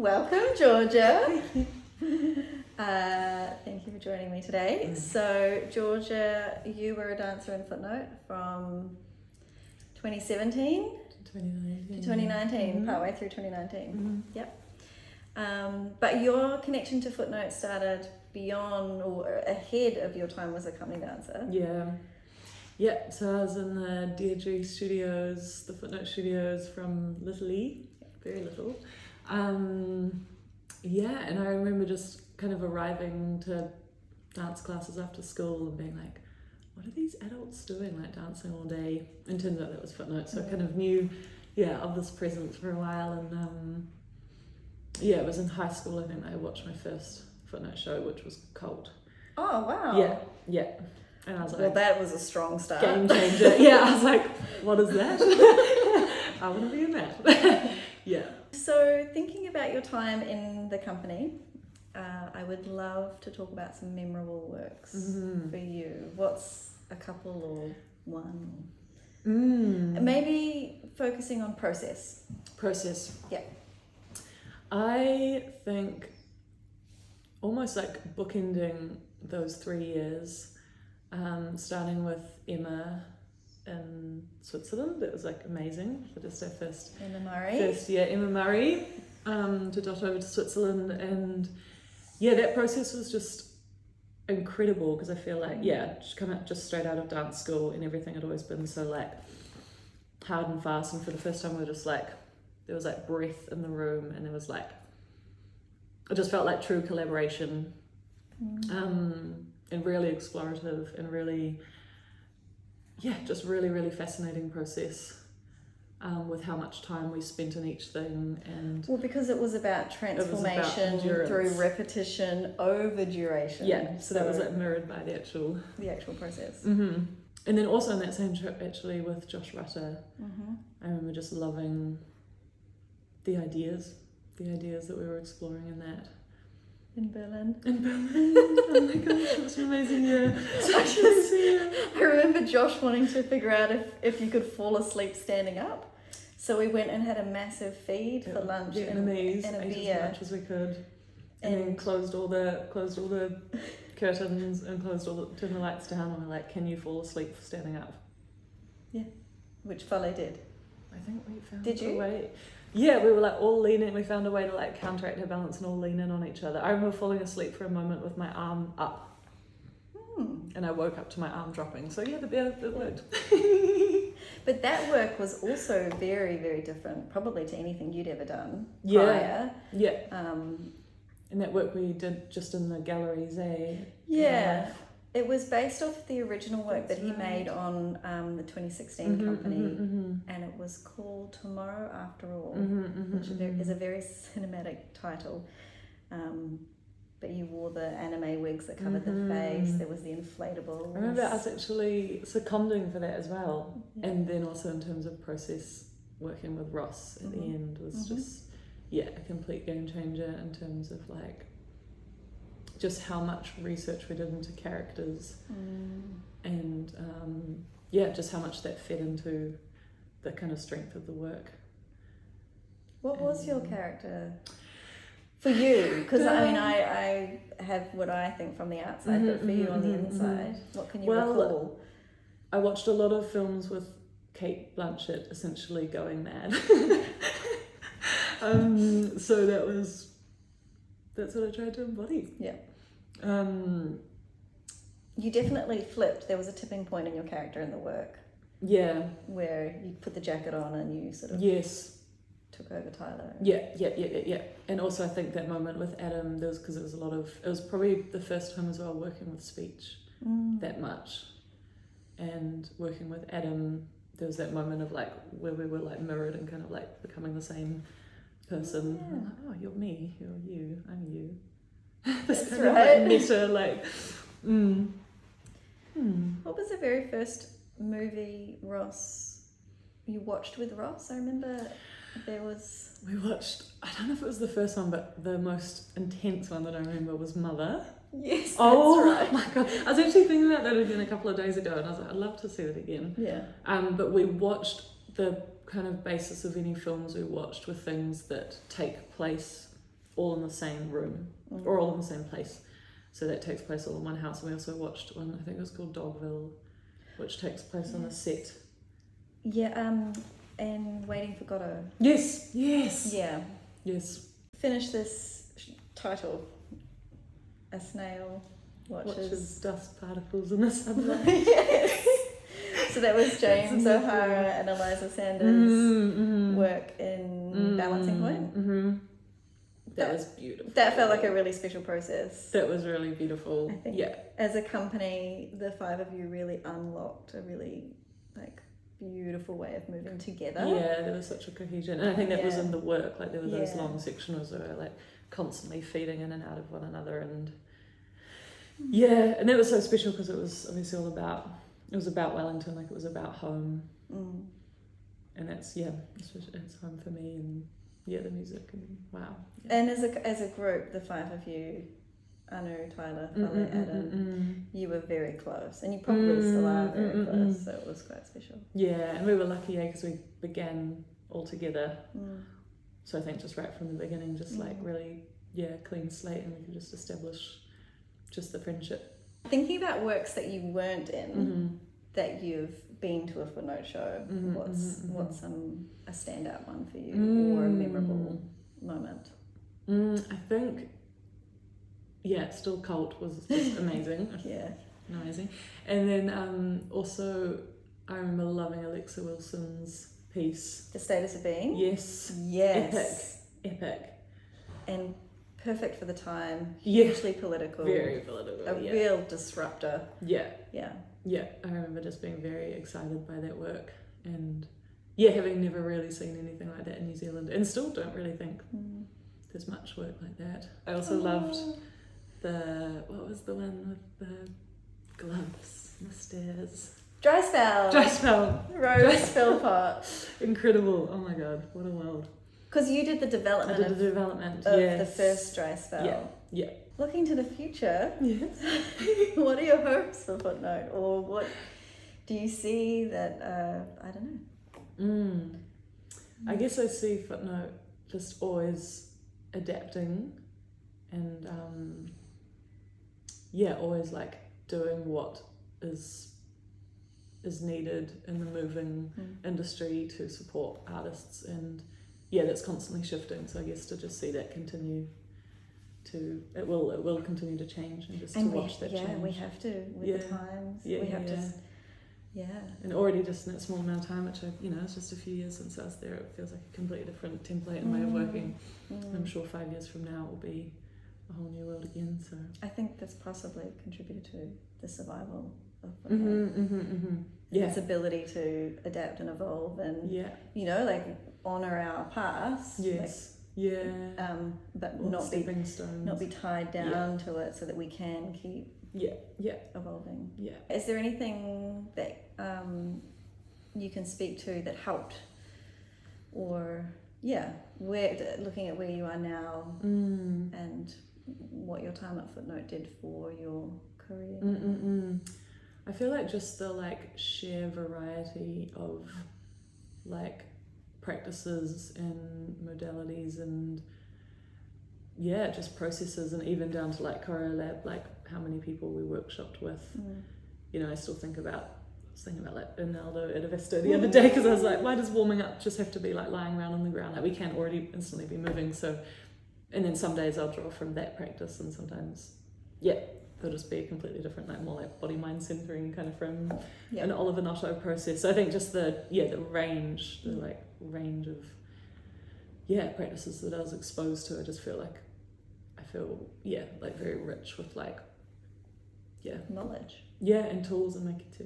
Welcome, Georgia. Thank you for joining me today. So, Georgia, you were a dancer in Footnote from 2017 to 2019, partway through 2019. Yep. But your connection to Footnote started beyond or ahead of your time as a company dancer. Yeah, so I was in the Deirdre studios, the Footnote studios from Little E, very little. And I remember just kind of arriving to dance classes after school and being like, what are these adults doing, like dancing all day? And turns out that was Footnote, so I kind of knew, of this presence for a while. And it was in high school, I think, that I watched my first Footnote show, which was Colt. Oh, wow. Yeah. And I was like, well, that was a strong start. Game changer. I was like, what is that? I want to be in that. So, thinking about your time in the company, I would love to talk about some memorable works for you. What's a couple or one? Maybe focusing on process. Yeah. I think almost like bookending those 3 years, starting with Emma in Switzerland. That was like amazing for just our first Emma Murray to dot over to Switzerland. And that process was just incredible because I feel like just come out just straight out of dance school and everything had always been so like hard and fast, and for the first time we were just like, there was like breath in the room, and there was like, it just felt like true collaboration, and really explorative and really just really fascinating process, with how much time we spent in each thing. And because it was about transformation through repetition over duration. So that was like mirrored by the actual process. And then also on that same trip actually with Josh Rutter, I remember just loving the ideas that we were exploring in that. In Berlin. Oh my gosh, it was an amazing year. I remember Josh wanting to figure out if you could fall asleep standing up. So we went and had a massive feed for lunch and a beer. As much as we could. And then closed all the curtains and turned the lights down, and we're like, can you fall asleep standing up? Yeah. Which Fale did. I think we found a way. Yeah, we were like all leaning, we found a way to like counteract her balance and all lean in on each other. I remember falling asleep for a moment with my arm up. And I woke up to my arm dropping. So it worked. But that work was also very, very different, probably to anything you'd ever done prior. And that work we did just in the galleries, It was based off the original work that he made on the 2016 company, and it was called Tomorrow After All, which is a very cinematic title. But you wore the anime wigs that covered the face, there was the inflatables. I remember us actually seconding for that as well. And then also in terms of process, working with Ross at the end was just, a complete game changer in terms of like, just how much research we did into characters, and just how much that fed into the kind of strength of the work. What was your character for you? Because I have what I think from the outside, but for you on the inside, what can you recall? I watched a lot of films with Kate Blanchett essentially going mad. So that's what I tried to embody. Yeah. You definitely flipped. There was a tipping point in your character in the work. Yeah. Where you put the jacket on and you sort of took over Tyler. Yeah. And also I think that moment with Adam, it was probably the first time as well working with speech that much. And working with Adam, there was that moment of like where we were like mirrored and kind of like becoming the same person. Yeah. I'm like, oh, you're me, you're you, I'm you. That's kind right. Of like meta, like. What was the very first movie you watched with Ross? I remember we watched, I don't know if it was the first one, but the most intense one that I remember was Mother. Yes, that's right. Oh my god, I was actually thinking about that again a couple of days ago, and I was like, I'd love to see it again. Yeah. But we watched the kind of basis of any films we watched were things that take place all in the same room, or all in the same place. So that takes place all in one house. And we also watched one, I think it was called Dogville, which takes place on a set. Yeah, and Waiting for Godot. Yes. Yeah. Yes. Finish this title. A snail watches dust particles in the sunlight. Yes. So that was James O'Hara and Eliza Sanders' work in Balancing Point. Mm-hmm. That was beautiful. That felt like a really special process. That was really beautiful. I think as a company, the five of you really unlocked a really beautiful way of moving together. Yeah, there was such a cohesion. And I think that was in the work. Like there were those long sectionals that were constantly feeding in and out of one another. And and that was so special because it was obviously it was about Wellington, it was about home. And it's home for me, and the music, and wow. Yeah. And as a group, the five of you, Anu, Tyler, Fale, Adam, you were very close, and you probably still are very close, so it was quite special. Yeah, and we were lucky, because we began all together. So I think just right from the beginning, just really, clean slate, and we could just establish just the friendship. Thinking about works that you weren't in, that you've been to a Footnote show, what's a standout one for you, or a memorable moment? I think, Still Cult was just amazing. Amazing. And then also, I remember loving Alexa Wilson's piece. The Status of Being? Yes. Epic. And perfect for the time, hugely political. Very political, a real disruptor. Yeah, I remember just being very excited by that work, and having never really seen anything like that in New Zealand, and still don't really think there's much work like that. I also loved what was the one with the gloves and the stairs? Dry Spell. Rose Philpott. Incredible. Oh my god, what a world. Because you did the development of the first Dry Spell. Yeah. Looking to the future, yes. What are your hopes for Footnote? Or what do you see that, I don't know. I guess I see Footnote just always adapting and, always doing what is needed in the moving industry to support artists, and that's constantly shifting. So I guess to just see that continue it will continue to change, and just to watch that change. We have to with the times. We have to. And already just in that small amount of time, which it's just a few years since I was there, it feels like a completely different template and way of working. I'm sure 5 years from now it will be a whole new world again. So I think that's possibly contributed to the survival of Footnote. Its ability to adapt and evolve, and honour our past. Yes. But all not be tied down to it, so that we can keep evolving. Is there anything that you can speak to that helped, or looking at where you are now and what your time at Footnote did for your career? I feel like just the sheer variety of practices and modalities, and just processes, and even down to Choreo Lab, how many people we workshopped with. I still think about Ronaldo at Vista the other day, because I was like, why does warming up just have to be lying around on the ground? We can't already instantly be moving. So, and then some days I'll draw from that practice, and sometimes it'll just be a completely different, more body mind centering kind of from an Oliver Notto process. So I think just the range, the range of practices that I was exposed to, I just feel very rich with knowledge. And tools and to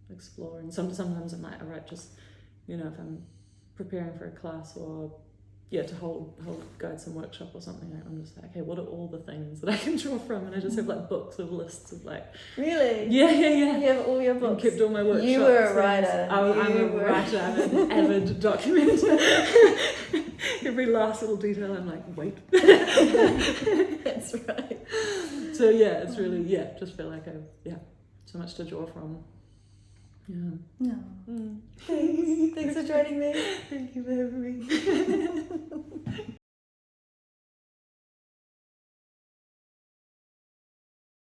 explore. And sometimes I'm all right, just if I'm preparing for a class or to hold guide some workshop or something, I'm just okay, what are all the things that I can draw from? And I just have books with lists of Really? Yeah. You have all your books. And kept all my workshops. You were a writer. I'm a writer. I'm an avid documenter. Every last little detail, I'm wait. That's right. So it's really just feel like I've so much to draw from. Thanks for joining me. Thank you for having me.